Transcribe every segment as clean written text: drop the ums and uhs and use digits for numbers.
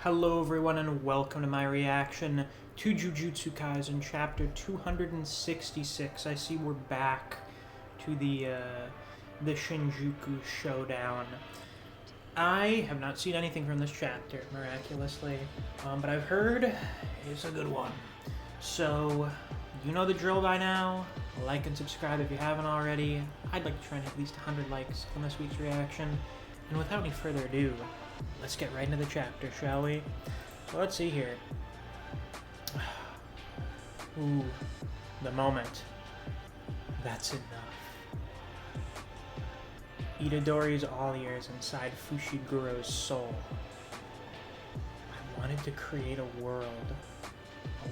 Hello everyone and welcome to my reaction to Jujutsu Kaisen chapter 266. I see we're back to the Shinjuku showdown. I have not seen anything from this chapter, miraculously, but I've heard it's a good one. So, you know the drill by now. Like and subscribe if you haven't already. I'd like to try and hit at least 100 likes on this week's reaction. And without any further ado, let's get right into the chapter, shall we? So let's see here. Ooh, the moment. That's enough. Itadori's all ears inside Fushiguro's soul. I wanted to create a world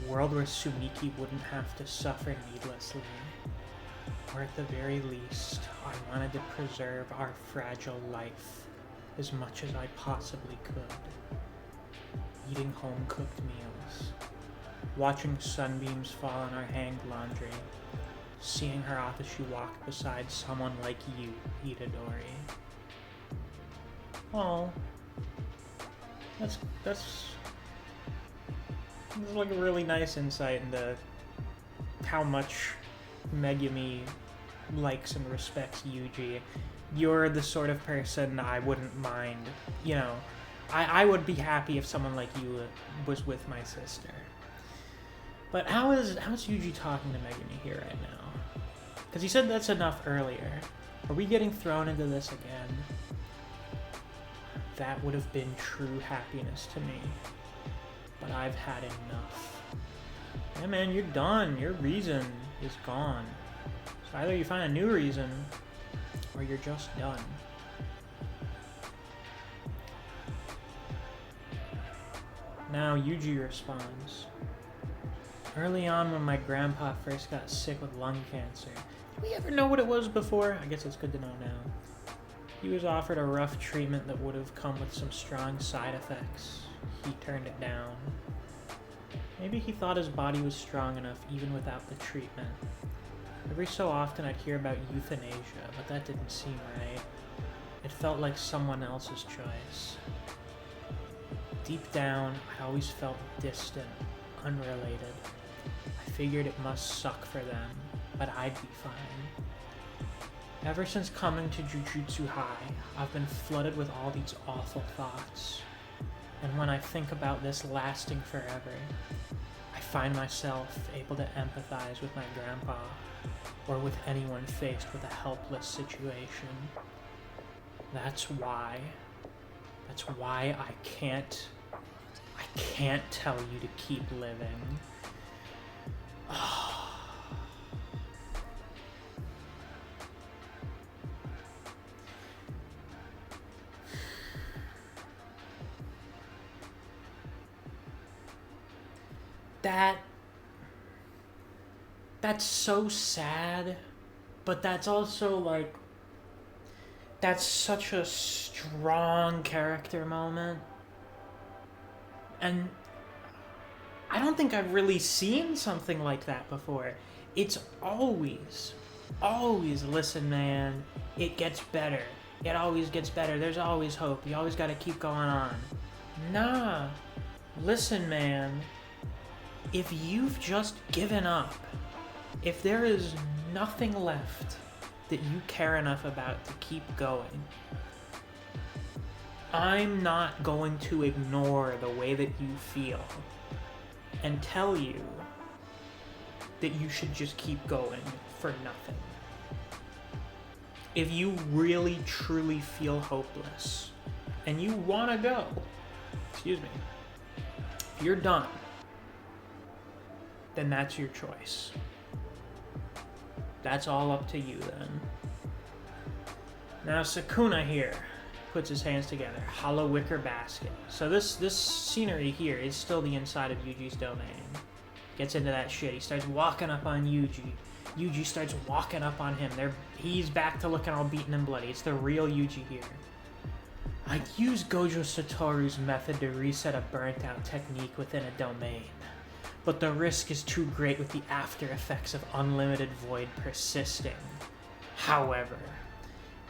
where Sumiki wouldn't have to suffer needlessly. Or at the very least, I wanted to preserve our fragile life as much as I possibly could. Eating home-cooked meals, watching sunbeams fall on our hanged laundry, seeing her off as she walked beside someone like you, Itadori. Oh, that's like a really nice insight into how much Megumi likes and respects Yuji. You're the sort of person I wouldn't mind, you know, I would be happy if someone like you was with my sister. But how is Yuji talking to Megumi here right now? Because he said that's enough earlier. Are we getting thrown into this again? That would have been true happiness to me. But I've had enough. Yeah, man, you're done. Your reason is gone. So either you find a new reason, or you're just done. Now Yuji responds. Early on when my grandpa first got sick with lung cancer, did we ever know what it was before? I guess it's good to know now. He was offered a rough treatment that would have come with some strong side effects. He turned it down. Maybe he thought his body was strong enough even without the treatment. Every so often I'd hear about euthanasia, but that didn't seem right. It felt like someone else's choice. Deep down, I always felt distant, unrelated. I figured it must suck for them, but I'd be fine. Ever since coming to Jujutsu High, I've been flooded with all these awful thoughts. And when I think about this lasting forever, I find myself able to empathize with my grandpa, or with anyone faced with a helpless situation. That's why I can't tell you to keep living. That's so sad, but that's also like, that's such a strong character moment. And I don't think I've really seen something like that before. It's always, listen man, it gets better. It always gets better. There's always hope. You always gotta keep going on. Nah, listen man, if you've just given up, if there is nothing left that you care enough about to keep going, I'm not going to ignore the way that you feel and tell you that you should just keep going for nothing. If you really truly feel hopeless and you want to go, if you're done, then that's your choice. That's all up to you then. Now Sukuna here puts his hands together. Hollow wicker basket. So this scenery here is still the inside of Yuji's domain. Gets into that shit. He starts walking up on Yuji. Yuji starts walking up on him. He's back to looking all beaten and bloody. It's the real Yuji here. I'd use Gojo Satoru's method to reset a burnt-out technique within a domain, but the risk is too great with the after effects of unlimited void persisting. However,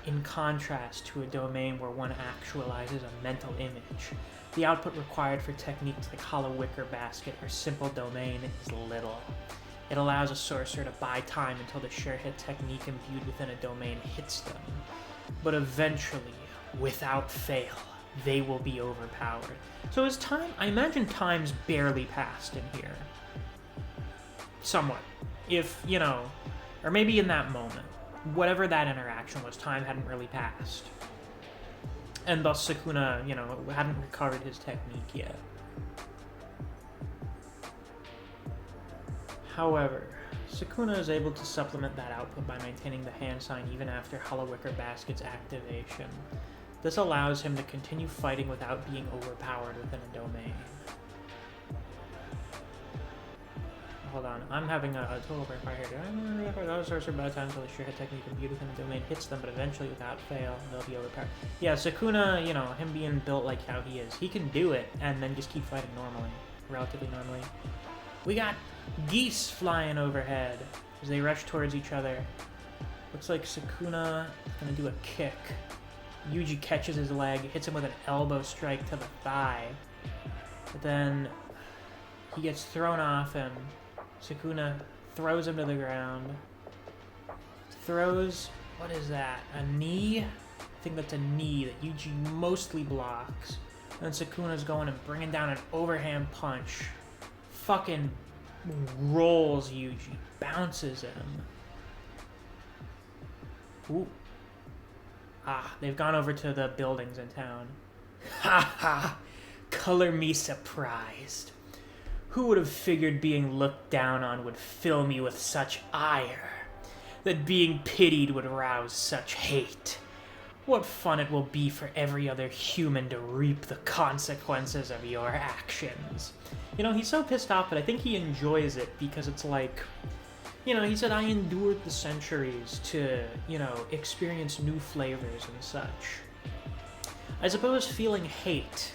in contrast to a domain where one actualizes a mental image, The output required for techniques like Hollow Wicker Basket or Simple Domain is little. It allows a sorcerer to buy time until the sure hit technique imbued within a domain hits them. But eventually, without fail, they will be overpowered. So is time... I imagine time's barely passed in here. Somewhat. If, you know... Or maybe in that moment. Whatever that interaction was, time hadn't really passed. And thus Sukuna, you know, hadn't recovered his technique yet. However, Sukuna is able to supplement that output by maintaining the hand sign even after Hollow Wicker Basket's activation. This allows him to continue fighting without being overpowered within a domain. Hold on, I'm having a total brain fire here. Do I sorcerer by the time until the sure hit technique imbued within the domain hits them, but eventually without fail, they'll be overpowered. Yeah, Sukuna, you know, him being built like how he is, he can do it and then just keep fighting normally, relatively normally. We got geese flying overhead as they rush towards each other. Looks like Sukuna is gonna do a kick. Yuji catches his leg, hits him with an elbow strike to the thigh. But then he gets thrown off him. Sukuna throws him to the ground. Throws, what is that? A knee? I think that's a knee that Yuji mostly blocks. And then Sukuna's going and bringing down an overhand punch. Fucking rolls Yuji, bounces him. Ooh. Ah, they've gone over to the buildings in town. Ha ha! Color me surprised. Who would have figured being looked down on would fill me with such ire? That being pitied would rouse such hate? What fun it will be for every other human to reap the consequences of your actions. You know, he's so pissed off, but I think he enjoys it because it's like... You know, he said, I endured the centuries to, you know, experience new flavors and such. I suppose feeling hate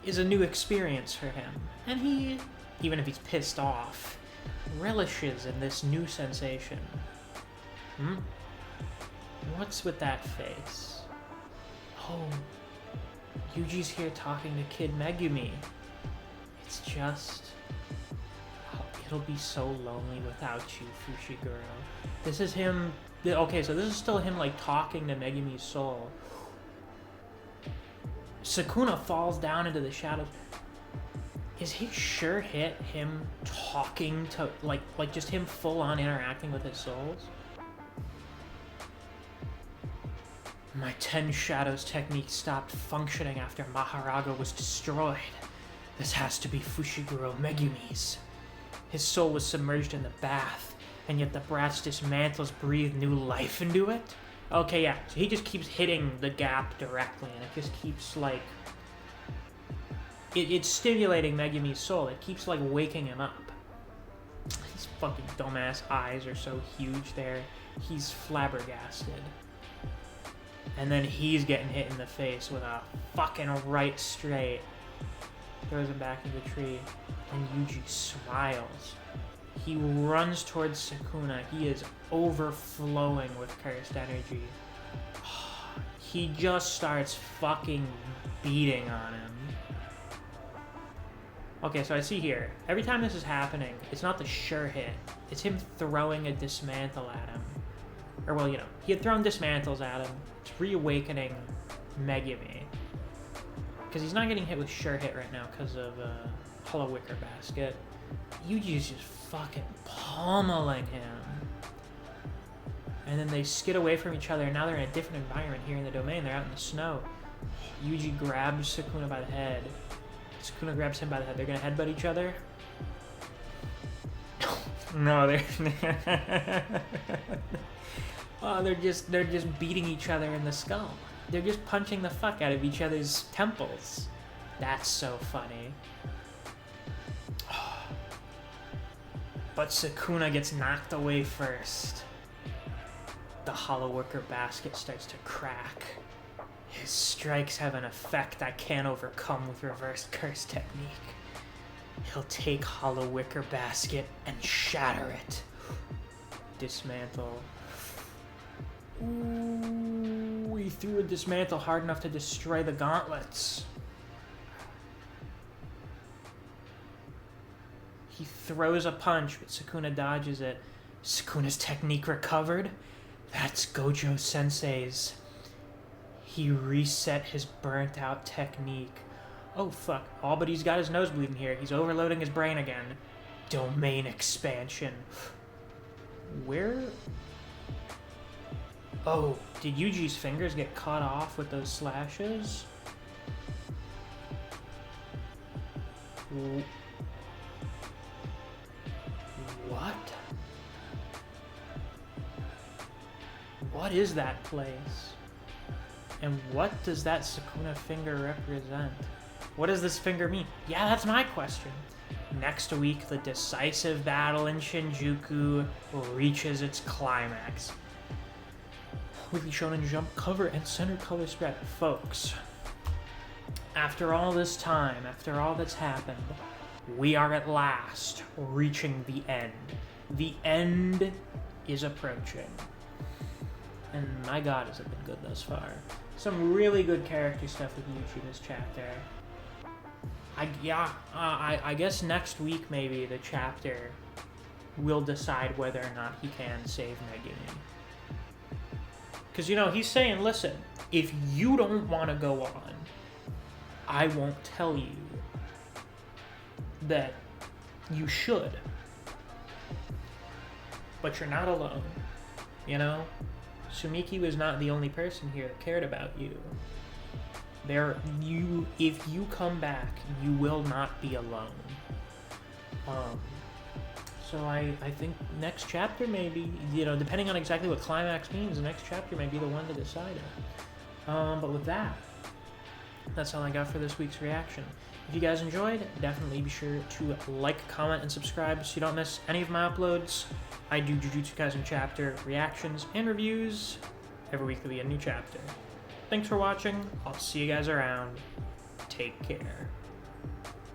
is a new experience for him. And he, even if he's pissed off, relishes in this new sensation. Hmm? What's with that face? Oh, Yuji's here talking to Kid Megumi. It's just... It'll be so lonely without you, Fushiguro. This is him... Okay, so this is still him, like, talking to Megumi's soul. Sukuna falls down into the shadows. Is he sure hit him talking to... Like just him full-on interacting with his souls? My 10 Shadows technique stopped functioning after Maharaga was destroyed. This has to be Fushiguro Megumi's. His soul was submerged in the bath, and yet the brat's dismantles breathe new life into it? Okay, yeah, so he just keeps hitting the gap directly, and it just keeps, like... It's stimulating Megumi's soul. It keeps, like, waking him up. His fucking dumbass eyes are so huge there. He's flabbergasted. And then he's getting hit in the face with a fucking right straight. Throws him back into the tree. And Yuji smiles. He runs towards Sukuna. He is overflowing with cursed energy. He just starts fucking beating on him. Okay, so I see here. Every time this is happening, it's not the sure hit. It's him throwing a dismantle at him. Or, well, you know, he had thrown dismantles at him. It's reawakening Megumi. Because he's not getting hit with sure hit right now because of Hollow Wicker Basket. Yuji's just fucking pummeling him. And then they skid away from each other, and now they're in a different environment here in the domain. They're out in the snow. Yuji grabs Sukuna by the head. Sukuna grabs him by the head. They're gonna headbutt each other. No, they're... Oh, they're just beating each other in the skull. They're just punching the fuck out of each other's temples. That's so funny. But Sukuna gets knocked away first. The Hollow Wicker Basket starts to crack. His strikes have an effect I can't overcome with reverse curse technique. He'll take Hollow Wicker Basket and shatter it. Dismantle. Ooh, he threw a dismantle hard enough to destroy the gauntlets. He throws a punch, but Sukuna dodges it. Sukuna's technique recovered? That's Gojo Sensei's. He reset his burnt out technique. Oh fuck. Oh, but he's got his nose bleeding here. He's overloading his brain again. Domain expansion. Where? Oh, did Yuji's fingers get cut off with those slashes? What? What is that place? And what does that Sukuna finger represent? What does this finger mean? Yeah, that's my question. Next week, the decisive battle in Shinjuku reaches its climax. Weekly Shonen Jump cover and center color spread. Folks, after all this time, after all that's happened, we are at last reaching the end. The end is approaching. And my god, has it been good thus far. Some really good character stuff with Yuji this chapter. I guess next week maybe the chapter will decide whether or not he can save Megumi. Because, you know, he's saying, listen, if you don't want to go on, I won't tell you that you should. But you're not alone, you know? Sumiki was not the only person here that cared about you. If you come back, you will not be alone. So I think next chapter maybe, you know, depending on exactly what climax means, the next chapter may be the one to decide it. But with that, that's all I got for this week's reaction. If you guys enjoyed, definitely be sure to like, comment, and subscribe so you don't miss any of my uploads. I do Jujutsu Kaisen chapter reactions and reviews. Every week there'll be a new chapter. Thanks for watching. I'll see you guys around. Take care.